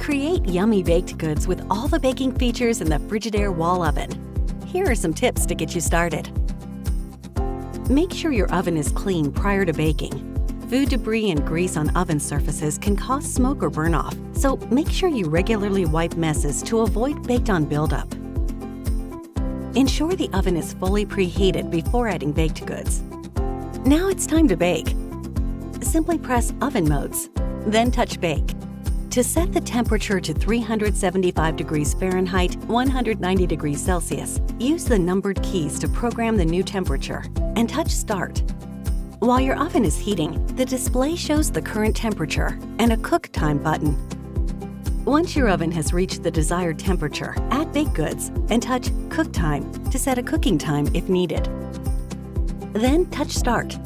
Create yummy baked goods with all the baking features in the Frigidaire wall oven. Here are some tips to get you started. Make sure your oven is clean prior to baking. Food debris and grease on oven surfaces can cause smoke or burn off, so make sure you regularly wipe messes to avoid baked-on buildup. Ensure the oven is fully preheated before adding baked goods. Now it's time to bake. Simply press Oven Modes, then touch Bake. To set the temperature to 375 degrees Fahrenheit, 190 degrees Celsius, use the numbered keys to program the new temperature and touch Start. While your oven is heating, the display shows the current temperature and a cook time button. Once your oven has reached the desired temperature, add baked goods and touch Cook Time to set a cooking time if needed. Then touch Start.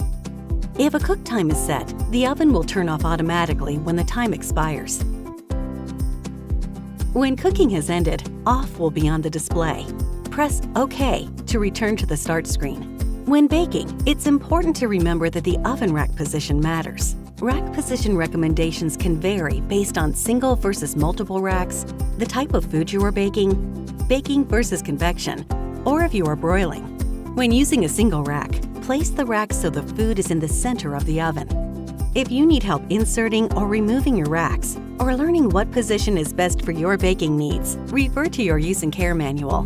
If a cook time is set, the oven will turn off automatically when the time expires. When cooking has ended, Off will be on the display. Press OK to return to the Start screen. When baking, it's important to remember that the oven rack position matters. Rack position recommendations can vary based on single versus multiple racks, the type of food you are baking versus convection, or if you are broiling. When using a single rack, place the rack so the food is in the center of the oven. If you need help inserting or removing your racks, or learning what position is best for your baking needs, refer to your use and care manual.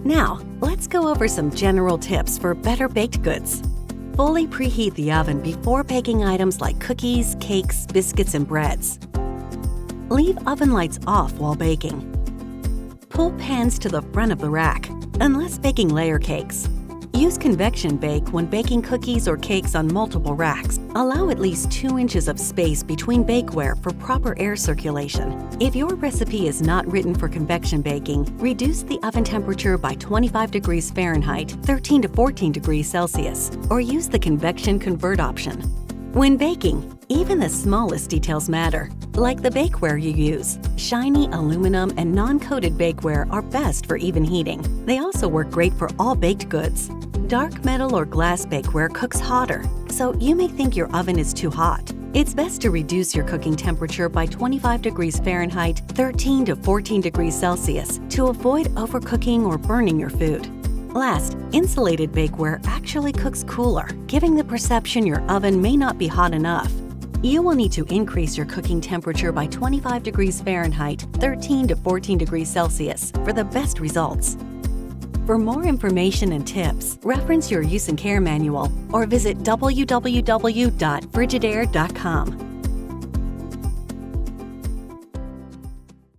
Now, let's go over some general tips for better baked goods. Fully preheat the oven before baking items like cookies, cakes, biscuits, and breads. Leave oven lights off while baking. Pull pans to the front of the rack, unless baking layer cakes. Use convection bake when baking cookies or cakes on multiple racks. Allow at least 2 inches of space between bakeware for proper air circulation. If your recipe is not written for convection baking, reduce the oven temperature by 25 degrees Fahrenheit, 13 to 14 degrees Celsius, or use the convection convert option. When baking, even the smallest details matter, like the bakeware you use. Shiny aluminum and non-coated bakeware are best for even heating. They also work great for all baked goods. Dark metal or glass bakeware cooks hotter, so you may think your oven is too hot. It's best to reduce your cooking temperature by 25 degrees Fahrenheit, 13 to 14 degrees Celsius to avoid overcooking or burning your food. Last, insulated bakeware actually cooks cooler, giving the perception your oven may not be hot enough. You will need to increase your cooking temperature by 25 degrees Fahrenheit, 13 to 14 degrees Celsius for the best results. For more information and tips, reference your use and care manual or visit www.frigidaire.com.